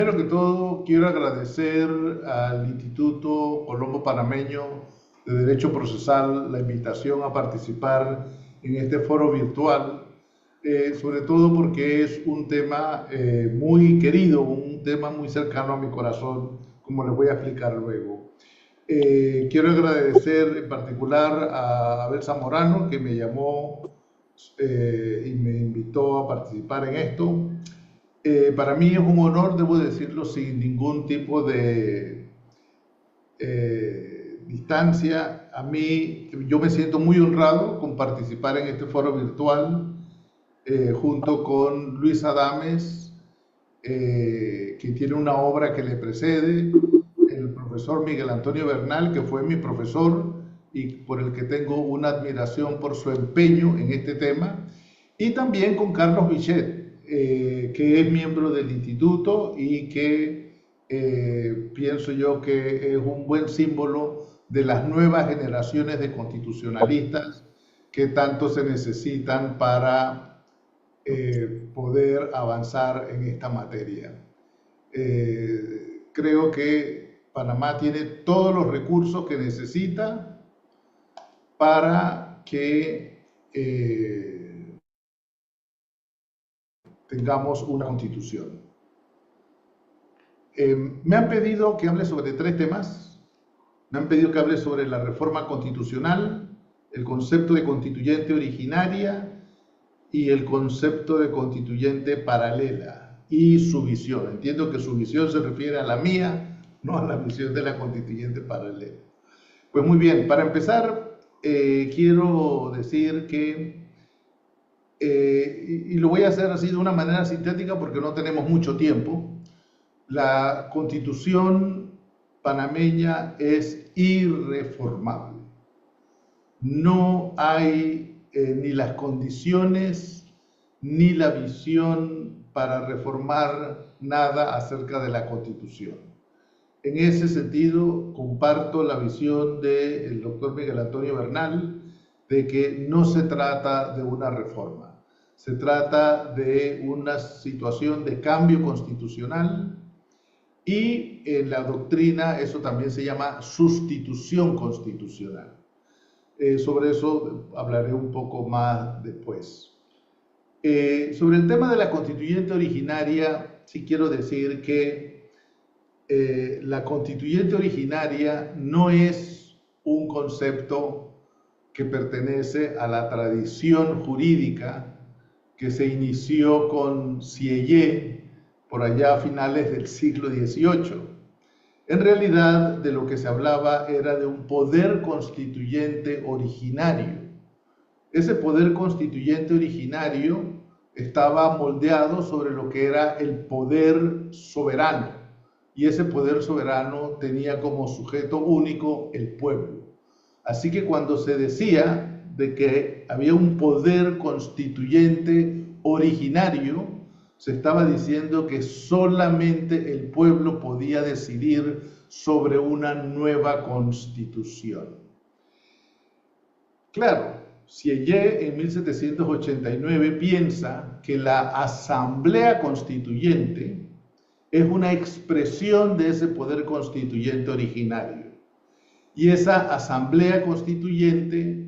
Primero que todo, quiero agradecer al Instituto Colombo Panameño de Derecho Procesal la invitación a participar en este foro virtual, sobre todo porque es un tema muy querido, un tema muy cercano a mi corazón, como les voy a explicar luego. Quiero agradecer en particular a Abel Zamorano, que me llamó y me invitó a participar en esto. Para mí es un honor, debo decirlo, sin ningún tipo de distancia. Yo me siento muy honrado con participar en este foro virtual junto con Luis Adames, que tiene una obra que le precede, el profesor Miguel Antonio Bernal, que fue mi profesor y por el que tengo una admiración por su empeño en este tema, y también con Carlos Bichet, que es miembro del instituto y que pienso yo que es un buen símbolo de las nuevas generaciones de constitucionalistas que tanto se necesitan para poder avanzar en esta materia. Creo que Panamá tiene todos los recursos que necesita para que tengamos una constitución. Me han pedido que hable sobre 3 temas. Me han pedido que hable sobre la reforma constitucional, el concepto de constituyente originaria y el concepto de constituyente paralela y su visión. Entiendo que su visión se refiere a la mía, no a la visión de la constituyente paralela. Pues muy bien, para empezar, quiero decir que, y lo voy a hacer así de una manera sintética porque no tenemos mucho tiempo, la constitución panameña es irreformable. No hay ni las condiciones ni la visión para reformar nada acerca de la Constitución. En ese sentido, comparto la visión del doctor Miguel Antonio Bernal de que no se trata de una reforma, se trata de una situación de cambio constitucional y en la doctrina eso también se llama sustitución constitucional. Sobre eso hablaré un poco más después. Sobre el tema de la constituyente originaria, sí quiero decir que la constituyente originaria no es un concepto que pertenece a la tradición jurídica que se inició con Sieyès por allá a finales del siglo XVIII. En realidad, de lo que se hablaba era de un poder constituyente originario. Ese poder constituyente originario estaba moldeado sobre lo que era el poder soberano, y ese poder soberano tenía como sujeto único el pueblo. Así que cuando se decía de que había un poder constituyente originario, se estaba diciendo que solamente el pueblo podía decidir sobre una nueva constitución. Claro, Sieyès en 1789 piensa que la Asamblea Constituyente es una expresión de ese poder constituyente originario. Y esa Asamblea Constituyente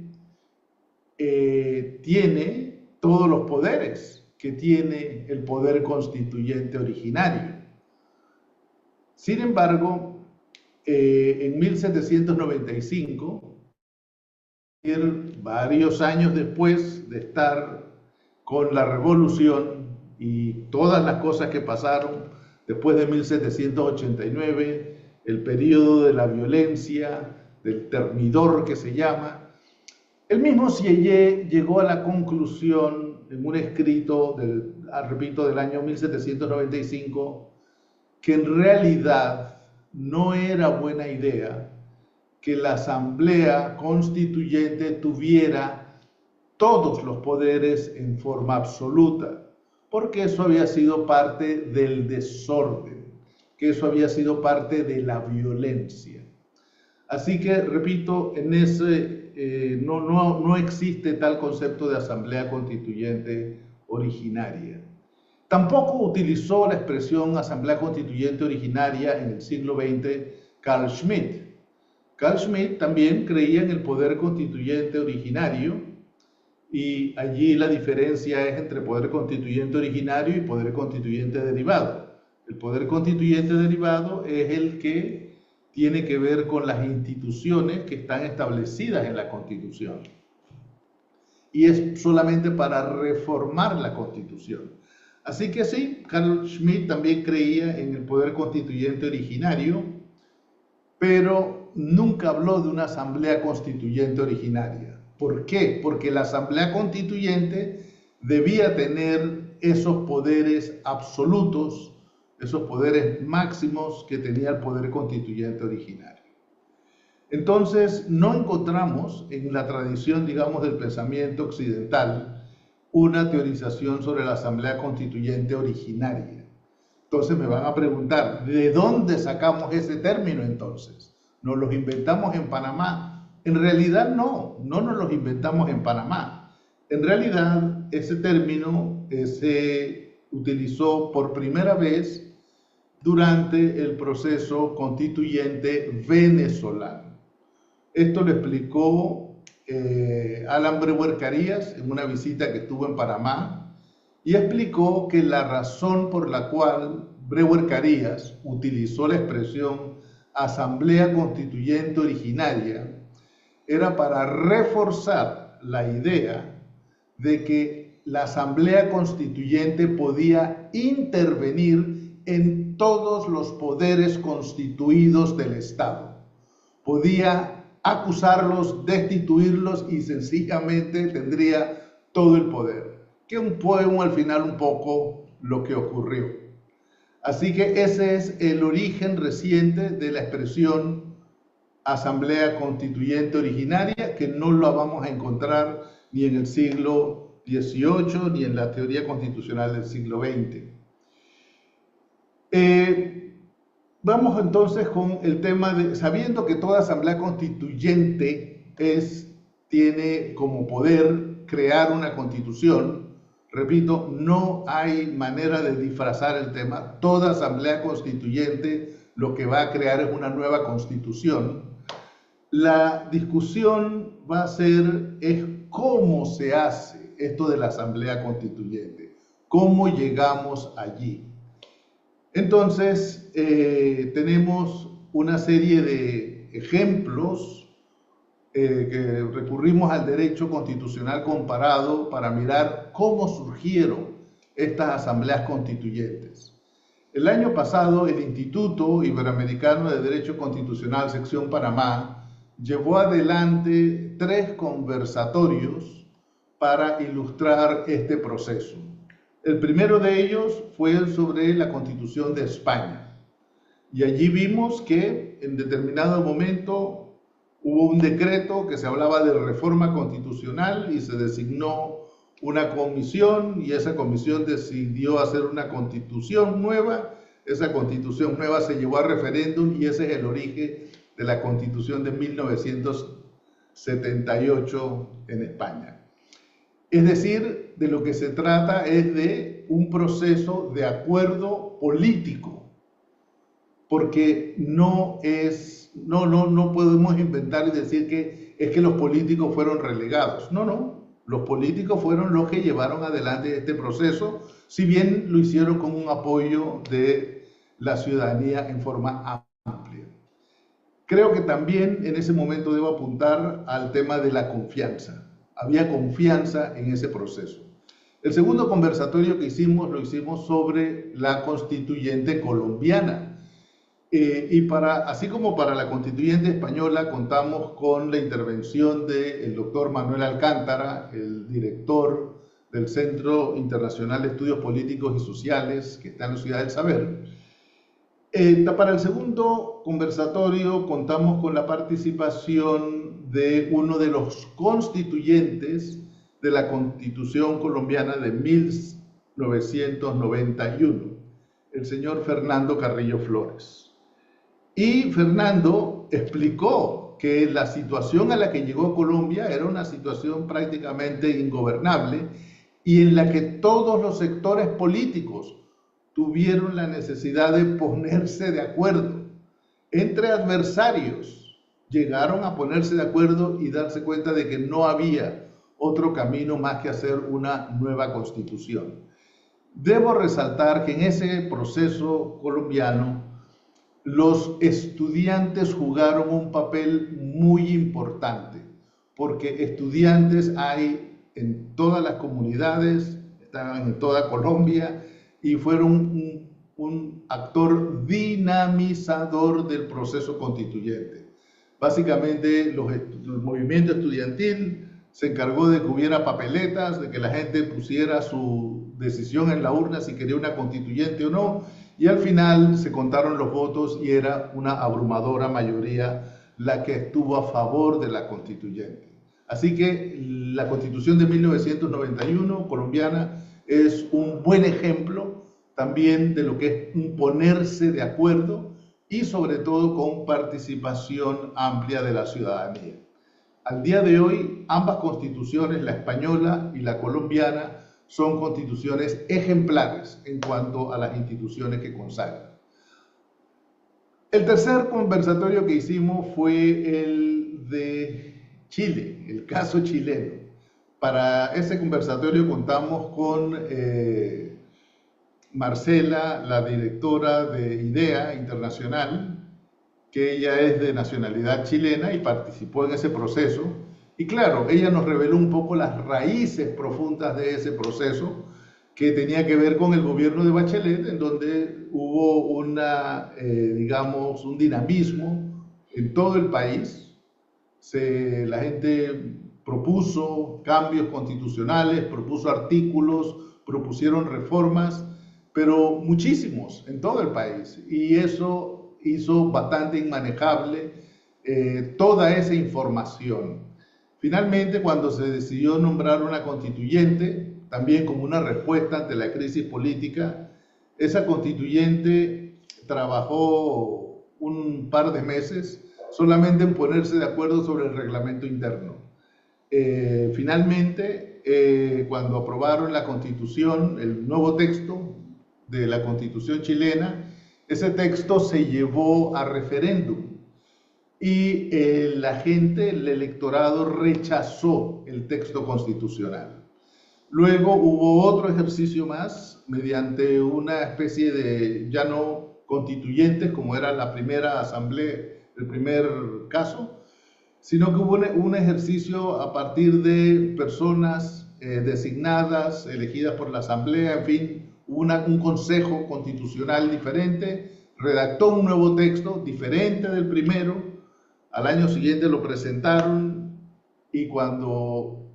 tiene todos los poderes que tiene el poder constituyente originario. Sin embargo, en 1795, varios años después de estar con la revolución y todas las cosas que pasaron después de 1789, el periodo de la violencia, del termidor que se llama, el mismo Sieyès llegó a la conclusión en un escrito, repito, del año 1795, que en realidad no era buena idea que la Asamblea Constituyente tuviera todos los poderes en forma absoluta, porque eso había sido parte del desorden, que eso había sido parte de la violencia. Así que, repito, en ese no existe tal concepto de Asamblea Constituyente originaria. Tampoco utilizó la expresión Asamblea Constituyente Originaria en el siglo XX Carl Schmitt. Carl Schmitt también creía en el poder constituyente originario, y allí la diferencia es entre poder constituyente originario y poder constituyente derivado. El poder constituyente derivado es el que tiene que ver con las instituciones que están establecidas en la Constitución. Y es solamente para reformar la Constitución. Así que sí, Carl Schmitt también creía en el poder constituyente originario, pero nunca habló de una asamblea constituyente originaria. ¿Por qué? Porque la asamblea constituyente debía tener esos poderes absolutos, esos poderes máximos que tenía el poder constituyente originario. Entonces, no encontramos en la tradición, digamos, del pensamiento occidental una teorización sobre la asamblea constituyente originaria. Entonces me van a preguntar, ¿de dónde sacamos ese término entonces? ¿Nos los inventamos en Panamá? En realidad no nos los inventamos en Panamá. En realidad ese término se utilizó por primera vez durante el proceso constituyente venezolano. Esto lo explicó Alan Brewer Carías en una visita que estuvo en Panamá, y explicó que la razón por la cual Brewer Carías utilizó la expresión Asamblea Constituyente Originaria era para reforzar la idea de que la Asamblea Constituyente podía intervenir en todos los poderes constituidos del Estado. Podía acusarlos, destituirlos y sencillamente tendría todo el poder. Que un poema al final un poco lo que ocurrió. Así que ese es el origen reciente de la expresión Asamblea Constituyente Originaria, que no la vamos a encontrar ni en el siglo XVIII ni en la teoría constitucional del siglo XX. Vamos entonces con el tema de, sabiendo que toda asamblea constituyente tiene como poder crear una constitución. Repito, no hay manera de disfrazar el tema. Toda asamblea constituyente lo que va a crear es una nueva constitución. La discusión va a ser cómo se hace esto de la asamblea constituyente, cómo llegamos allí. Entonces, tenemos una serie de ejemplos que recurrimos al derecho constitucional comparado para mirar cómo surgieron estas asambleas constituyentes. El año pasado, el Instituto Iberoamericano de Derecho Constitucional, sección Panamá, llevó adelante 3 conversatorios para ilustrar este proceso. El primero de ellos fue sobre la Constitución de España. Y allí vimos que en determinado momento hubo un decreto que se hablaba de reforma constitucional y se designó una comisión, y esa comisión decidió hacer una constitución nueva. Esa constitución nueva se llevó a referéndum y ese es el origen de la Constitución de 1978 en España. Es decir, de lo que se trata es de un proceso de acuerdo político, porque no podemos inventar y decir que es que los políticos fueron relegados. No, los políticos fueron los que llevaron adelante este proceso, si bien lo hicieron con un apoyo de la ciudadanía en forma amplia. Creo que también en ese momento debo apuntar al tema de la confianza. Había confianza en ese proceso. El segundo conversatorio que hicimos, lo hicimos sobre la constituyente colombiana. Así como para la constituyente española, contamos con la intervención del doctor Manuel Alcántara, el director del Centro Internacional de Estudios Políticos y Sociales, que está en la Ciudad del Saber. Para el segundo conversatorio contamos con la participación de uno de los constituyentes de la Constitución colombiana de 1991, el señor Fernando Carrillo Flores. Y Fernando explicó que la situación a la que llegó Colombia era una situación prácticamente ingobernable y en la que todos los sectores políticos tuvieron la necesidad de ponerse de acuerdo. Entre adversarios llegaron a ponerse de acuerdo y darse cuenta de que no había otro camino más que hacer una nueva constitución. Debo resaltar que en ese proceso colombiano los estudiantes jugaron un papel muy importante, porque estudiantes hay en todas las comunidades, estaban en toda Colombia y fueron un actor dinamizador del proceso constituyente. Básicamente el movimiento estudiantil se encargó de que hubiera papeletas, de que la gente pusiera su decisión en la urna si quería una constituyente o no, y al final se contaron los votos y era una abrumadora mayoría la que estuvo a favor de la constituyente. Así que la Constitución de 1991 colombiana es un buen ejemplo también de lo que es un ponerse de acuerdo y sobre todo con participación amplia de la ciudadanía. Al día de hoy, ambas constituciones, la española y la colombiana, son constituciones ejemplares en cuanto a las instituciones que consagran. El tercer conversatorio que hicimos fue el de Chile, el caso chileno. Para ese conversatorio contamos con Marcela, la directora de IDEA Internacional, que ella es de nacionalidad chilena y participó en ese proceso. Y claro, ella nos reveló un poco las raíces profundas de ese proceso que tenía que ver con el gobierno de Bachelet, en donde hubo digamos, un dinamismo en todo el país. La gente propuso cambios constitucionales, propuso artículos, propusieron reformas, pero muchísimos en todo el país. Y eso hizo bastante inmanejable toda esa información. Finalmente, cuando se decidió nombrar una constituyente, también como una respuesta ante la crisis política, esa constituyente trabajó un par de meses solamente en ponerse de acuerdo sobre el reglamento interno. Finalmente, cuando aprobaron la constitución, el nuevo texto de la constitución chilena, ese texto se llevó a referéndum. Y la gente, el electorado, rechazó el texto constitucional. Luego hubo otro ejercicio más, mediante una especie de, ya no constituyentes, como era la primera asamblea, el primer caso, sino que hubo un ejercicio a partir de personas designadas, elegidas por la asamblea, en fin, hubo un consejo constitucional diferente, redactó un nuevo texto diferente del primero. Al año siguiente lo presentaron y cuando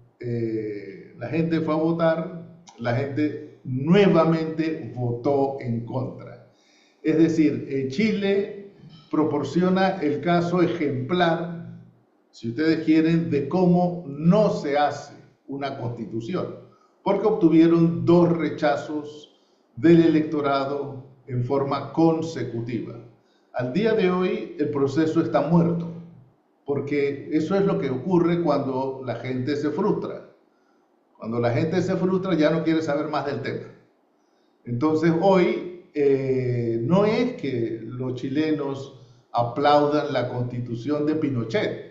la gente fue a votar, la gente nuevamente votó en contra. Es decir, Chile proporciona el caso ejemplar, si ustedes quieren, de cómo no se hace una constitución, porque obtuvieron 2 rechazos del electorado en forma consecutiva. Al día de hoy el proceso está muerto, porque eso es lo que ocurre cuando la gente se frustra. Cuando la gente se frustra ya no quiere saber más del tema. Entonces hoy no es que los chilenos aplaudan la constitución de Pinochet,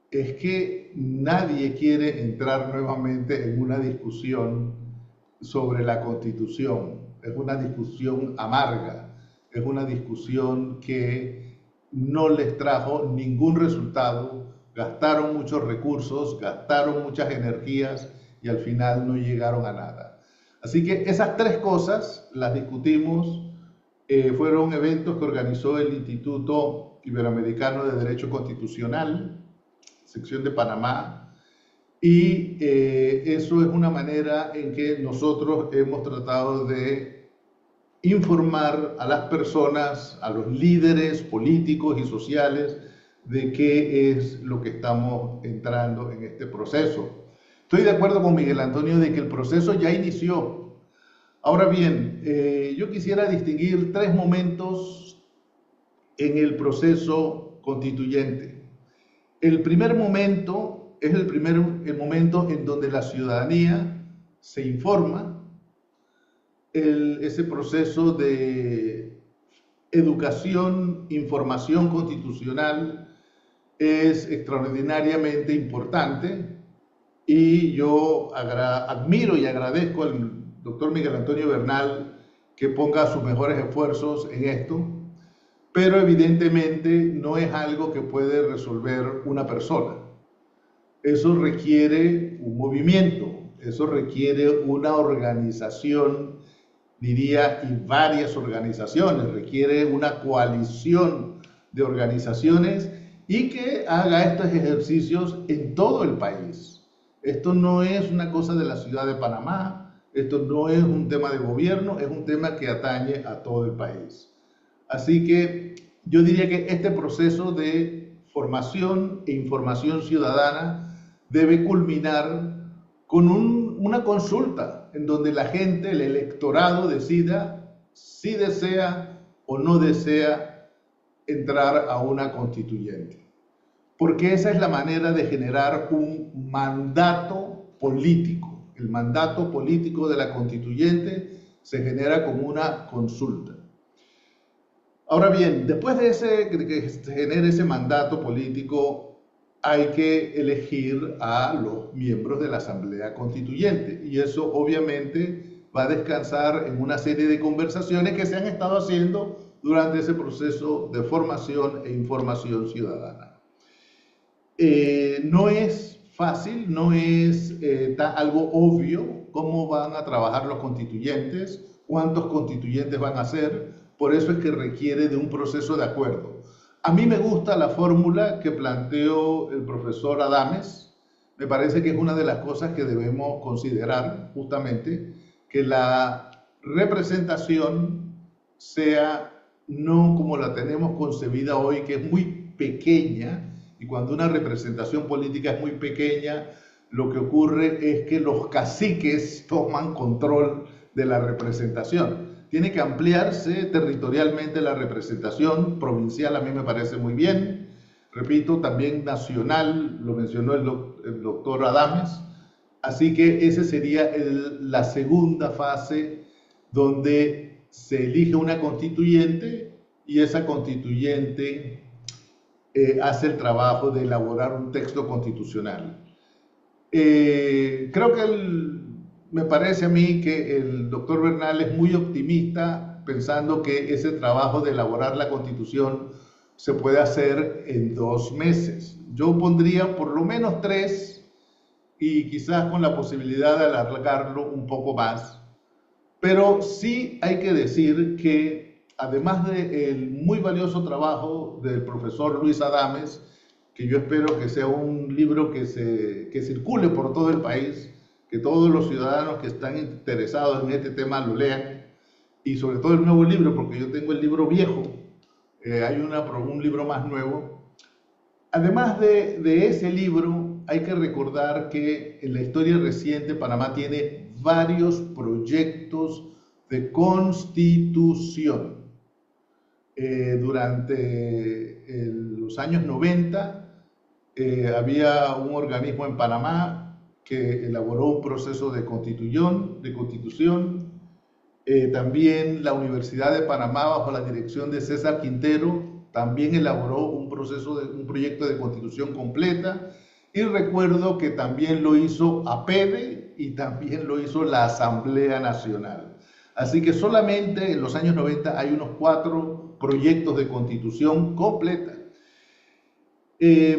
es que nadie quiere entrar nuevamente en una discusión sobre la constitución. Es una discusión amarga, es una discusión que no les trajo ningún resultado, gastaron muchos recursos, gastaron muchas energías y al final no llegaron a nada. Así que esas 3 cosas las discutimos, fueron eventos que organizó el Instituto Iberoamericano de Derecho Constitucional, sección de Panamá, y eso es una manera en que nosotros hemos tratado de informar a las personas, a los líderes políticos y sociales de qué es lo que estamos entrando en este proceso. Estoy de acuerdo con Miguel Antonio de que el proceso ya inició. Ahora bien, yo quisiera distinguir 3 momentos en el proceso constituyente. El primer momento es el momento en donde la ciudadanía se informa, ese proceso de educación, información constitucional es extraordinariamente importante y yo admiro y agradezco al doctor Miguel Antonio Bernal que ponga sus mejores esfuerzos en esto, pero evidentemente no es algo que puede resolver una persona. Eso requiere un movimiento, eso requiere una organización, diría, y varias organizaciones, requiere una coalición de organizaciones y que haga estos ejercicios en todo el país. Esto no es una cosa de la ciudad de Panamá, esto no es un tema de gobierno, es un tema que atañe a todo el país. Así que yo diría que este proceso de formación e información ciudadana debe culminar con una consulta en donde la gente, el electorado, decida si desea o no desea entrar a una constituyente. Porque esa es la manera de generar un mandato político. El mandato político de la constituyente se genera como una consulta. Ahora bien, después de que se genere ese mandato político, hay que elegir a los miembros de la Asamblea Constituyente y eso obviamente va a descansar en una serie de conversaciones que se han estado haciendo durante ese proceso de formación e información ciudadana. No es fácil, no es algo obvio cómo van a trabajar los constituyentes, cuántos constituyentes van a ser, por eso es que requiere de un proceso de acuerdo. A mí me gusta la fórmula que planteó el profesor Adames, me parece que es una de las cosas que debemos considerar justamente, que la representación sea no como la tenemos concebida hoy, que es muy pequeña, y cuando una representación política es muy pequeña, lo que ocurre es que los caciques toman control de la representación. Tiene que ampliarse territorialmente la representación provincial, a mí me parece muy bien. Repito, también nacional, lo mencionó el doctor Adames. Así que esa sería la segunda fase donde se elige una constituyente y esa constituyente hace el trabajo de elaborar un texto constitucional. Creo que me parece a mí que el doctor Bernal es muy optimista pensando que ese trabajo de elaborar la Constitución se puede hacer en 2 meses. Yo pondría por lo menos 3 y quizás con la posibilidad de alargarlo un poco más. Pero sí hay que decir que además del muy valioso trabajo del profesor Luis Adames, que yo espero que sea un libro que circule por todo el país, que todos los ciudadanos que están interesados en este tema lo lean, y sobre todo el nuevo libro, porque yo tengo el libro viejo, hay un libro más nuevo. Además de ese libro, hay que recordar que en la historia reciente Panamá tiene varios proyectos de constitución. Durante los años 90 había un organismo en Panamá que elaboró un proceso de constitución. También la Universidad de Panamá, bajo la dirección de César Quintero, también elaboró un proyecto de constitución completa. Y recuerdo que también lo hizo APEDE y también lo hizo la Asamblea Nacional. Así que solamente en los años 90 hay unos 4 proyectos de constitución completa.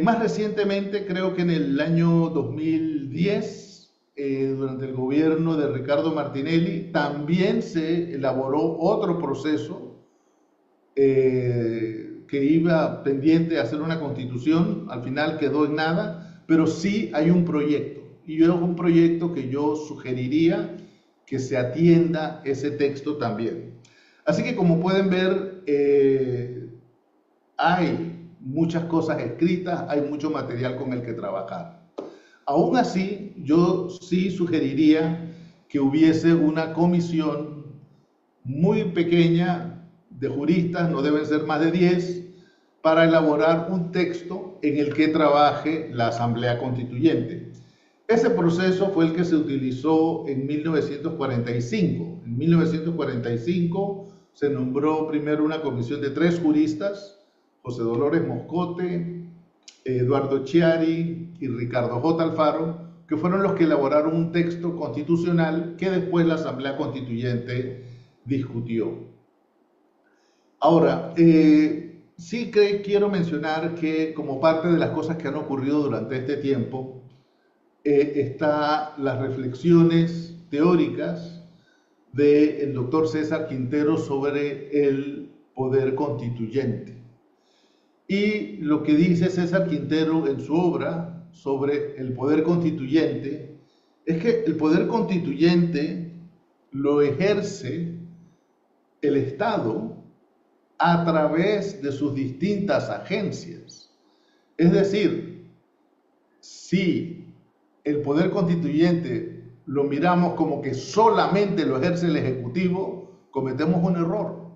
Más recientemente, creo que en el año 2010, durante el gobierno de Ricardo Martinelli, también se elaboró otro proceso que iba pendiente de hacer una constitución, al final quedó en nada, pero sí hay un proyecto, y es un proyecto que yo sugeriría que se atienda ese texto también. Así que como pueden ver, hay muchas cosas escritas, hay mucho material con el que trabajar. Aún así, yo sí sugeriría que hubiese una comisión muy pequeña de juristas, no deben ser más de 10, para elaborar un texto en el que trabaje la Asamblea Constituyente. Ese proceso fue el que se utilizó en 1945. En 1945 se nombró primero una comisión de 3 juristas, José Dolores Moscote, Eduardo Chiari y Ricardo J. Alfaro, que fueron los que elaboraron un texto constitucional que después la Asamblea Constituyente discutió. Ahora, sí que quiero mencionar que como parte de las cosas que han ocurrido durante este tiempo, está las reflexiones teóricas del doctor César Quintero sobre el poder constituyente. Y lo que dice César Quintero en su obra sobre el poder constituyente es que el poder constituyente lo ejerce el Estado a través de sus distintas agencias. Es decir, si el poder constituyente lo miramos como que solamente lo ejerce el Ejecutivo, cometemos un error.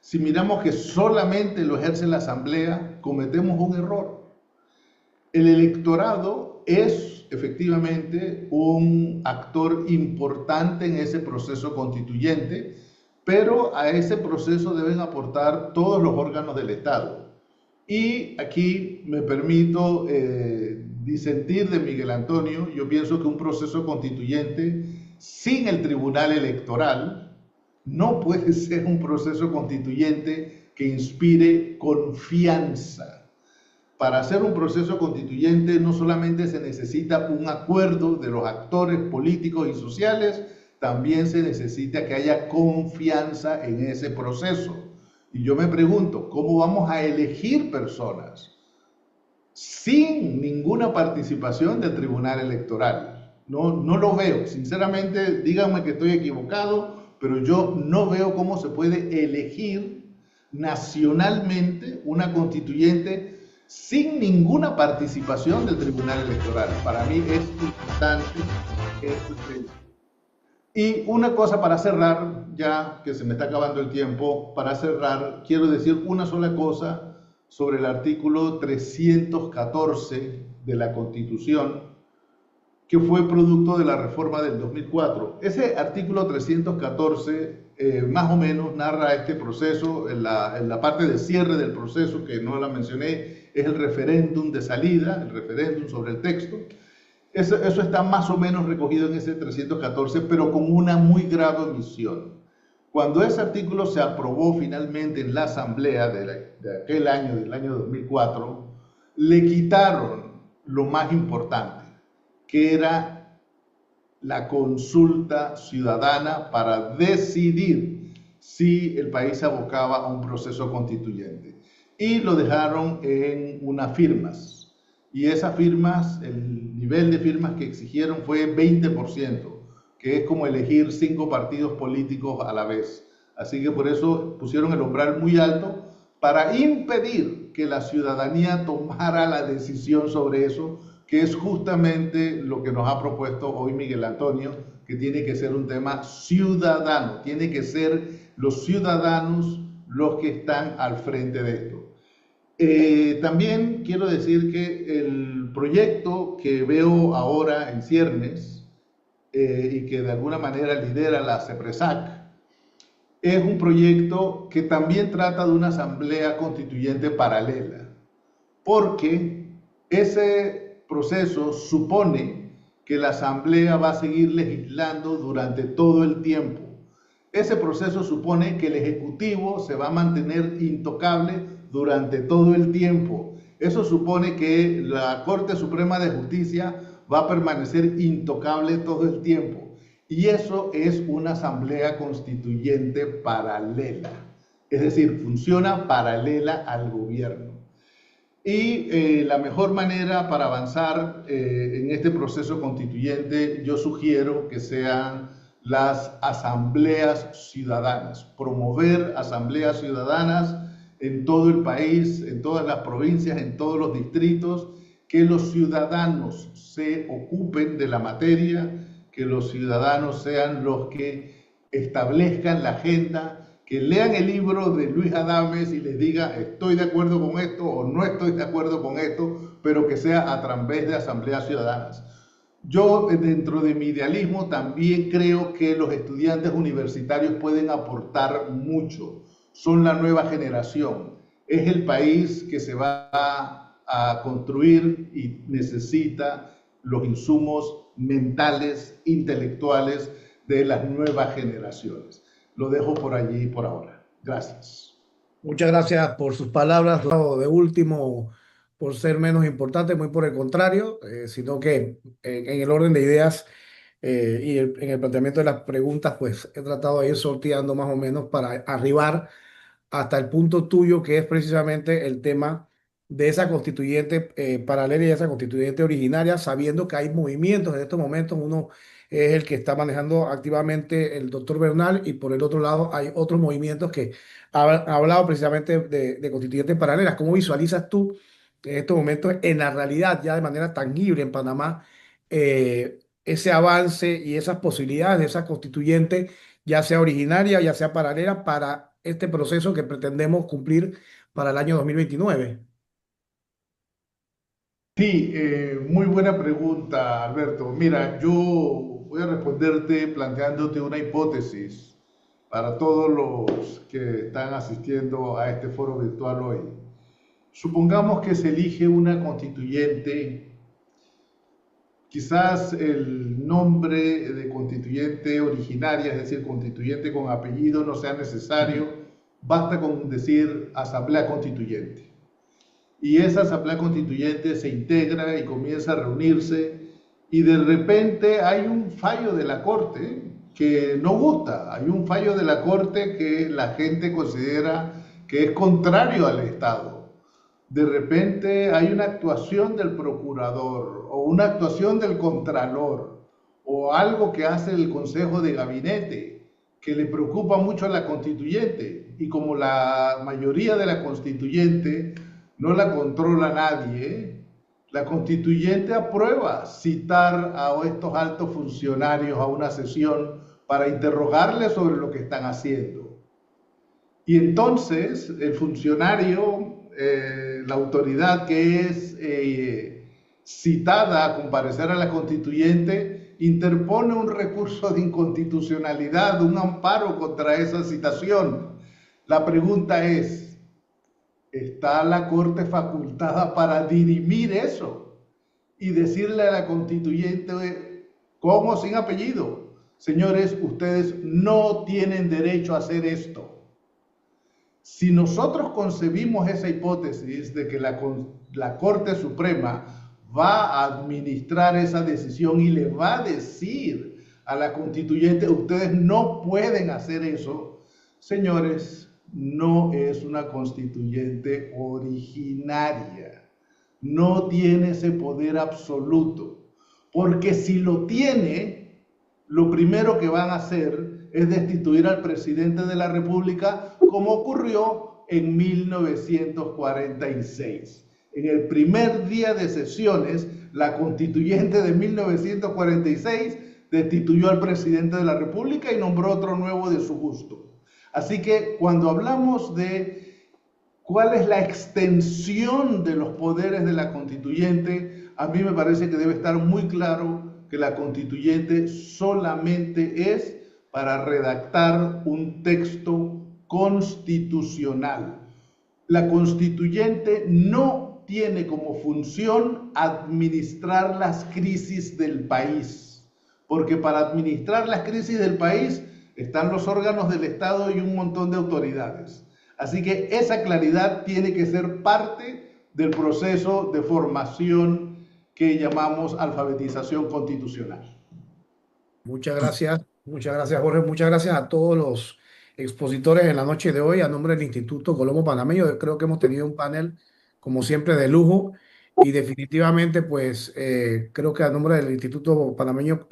Si miramos que solamente lo ejerce la Asamblea, cometemos un error. El electorado es efectivamente un actor importante en ese proceso constituyente, pero a ese proceso deben aportar todos los órganos del Estado. Y aquí me permito disentir de Miguel Antonio. Yo pienso que un proceso constituyente sin el Tribunal Electoral no puede ser un proceso constituyente que inspire confianza. Para hacer un proceso constituyente no solamente se necesita un acuerdo de los actores políticos y sociales, también se necesita que haya confianza en ese proceso. Y yo me pregunto, ¿cómo vamos a elegir personas sin ninguna participación del Tribunal Electoral? No lo veo. Sinceramente, díganme que estoy equivocado, pero yo no veo cómo se puede elegir nacionalmente una constituyente sin ninguna participación del Tribunal Electoral. Para mí es importante eso. Y una cosa para cerrar, ya que se me está acabando el tiempo, para cerrar quiero decir una sola cosa sobre el artículo 314 de la Constitución, que fue producto de la reforma del 2004. Ese artículo 314 más o menos narra este proceso. En la parte de cierre del proceso, que no la mencioné, es el referéndum de salida, el referéndum sobre el texto. Eso está más o menos recogido en ese 314, pero con una muy grave omisión. Cuando ese artículo se aprobó finalmente en la Asamblea de aquel año, del año 2004, le quitaron lo más importante, que era la consulta ciudadana para decidir si el país se abocaba a un proceso constituyente. Y lo dejaron en unas firmas. Y esas firmas, el nivel de firmas que exigieron fue 20%, que es como elegir 5 partidos políticos a la vez. Así que por eso pusieron el umbral muy alto para impedir que la ciudadanía tomara la decisión sobre eso, que es justamente lo que nos ha propuesto hoy Miguel Antonio, que tiene que ser un tema ciudadano, tiene que ser los ciudadanos los que están al frente de esto. También quiero decir que el proyecto que veo ahora en ciernes y que de alguna manera lidera la CEPRESAC es un proyecto que también trata de una asamblea constituyente paralela, porque ese proceso supone que la asamblea va a seguir legislando durante todo el tiempo. Ese proceso supone que el Ejecutivo se va a mantener intocable durante todo el tiempo. Eso supone que la Corte Suprema de Justicia va a permanecer intocable todo el tiempo. Y eso es una asamblea constituyente paralela. Es decir, funciona paralela al gobierno. Y la mejor manera para avanzar en este proceso constituyente, yo sugiero que sean las asambleas ciudadanas, promover asambleas ciudadanas en todo el país, en todas las provincias, en todos los distritos, que los ciudadanos se ocupen de la materia, que los ciudadanos sean los que establezcan la agenda, que lean el libro de Luis Adames y les diga estoy de acuerdo con esto o no estoy de acuerdo con esto, pero que sea a través de asambleas ciudadanas. Yo, dentro de mi idealismo, también creo que los estudiantes universitarios pueden aportar mucho. Son la nueva generación. Es el país que se va a construir y necesita los insumos mentales, intelectuales de las nuevas generaciones. Lo dejo por allí por ahora. Gracias. Muchas gracias por sus palabras. No, de último, por ser menos importante, muy por el contrario, sino que en el orden de ideas en el planteamiento de las preguntas, pues he tratado de ir sorteando más o menos para arribar hasta el punto tuyo, que es precisamente el tema de esa constituyente paralela y esa constituyente originaria, sabiendo que hay movimientos en estos momentos. Uno es el que está manejando activamente el doctor Bernal y por el otro lado hay otros movimientos que han hablado precisamente de constituyentes paralelas. ¿Cómo visualizas tú en estos momentos en la realidad, ya de manera tangible en Panamá, ese avance y esas posibilidades de esa constituyente, ya sea originaria, ya sea paralela, para este proceso que pretendemos cumplir para el año 2029? Sí, muy buena pregunta, Alberto. Mira, yo voy a responderte planteándote una hipótesis para todos los que están asistiendo a este foro virtual hoy. Supongamos que se elige una constituyente, quizás el nombre de constituyente originaria, es decir, constituyente con apellido, no sea necesario, basta con decir asamblea constituyente. Y esa asamblea constituyente se integra y comienza a reunirse y de repente hay un fallo de la Corte que no gusta, hay un fallo de la Corte que la gente considera que es contrario al Estado. De repente hay una actuación del procurador o una actuación del contralor o algo que hace el Consejo de Gabinete que le preocupa mucho a la constituyente y como la mayoría de la constituyente no la controla nadie, la constituyente aprueba citar a estos altos funcionarios a una sesión para interrogarles sobre lo que están haciendo. Y entonces el funcionario, la autoridad que es citada a comparecer a la constituyente, interpone un recurso de inconstitucionalidad, un amparo contra esa citación. La pregunta es, ¿está la Corte facultada para dirimir eso y decirle a la constituyente con o sin apellido? Señores, ustedes no tienen derecho a hacer esto. Si nosotros concebimos esa hipótesis de que la Corte Suprema va a administrar esa decisión y le va a decir a la constituyente, ustedes no pueden hacer eso, señores, no es una constituyente originaria, no tiene ese poder absoluto, porque si lo tiene, lo primero que van a hacer es destituir al presidente de la República, como ocurrió en 1946. En el primer día de sesiones, la constituyente de 1946 destituyó al presidente de la República y nombró otro nuevo de su gusto. Así que cuando hablamos de cuál es la extensión de los poderes de la constituyente, a mí me parece que debe estar muy claro que la constituyente solamente es para redactar un texto constitucional. La constituyente no tiene como función administrar las crisis del país, porque para administrar las crisis del país están los órganos del Estado y un montón de autoridades. Así que esa claridad tiene que ser parte del proceso de formación que llamamos alfabetización constitucional. Muchas gracias Jorge, muchas gracias a todos los expositores en la noche de hoy a nombre del Instituto Colombo Panameño. Yo creo que hemos tenido un panel como siempre de lujo y definitivamente pues creo que a nombre del Instituto Panameño,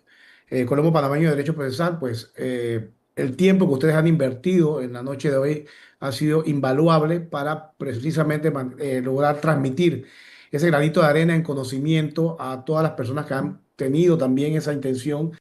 Colombo Panameño de Derecho Procesal, pues el tiempo que ustedes han invertido en la noche de hoy ha sido invaluable para precisamente lograr transmitir ese granito de arena en conocimiento a todas las personas que han tenido también esa intención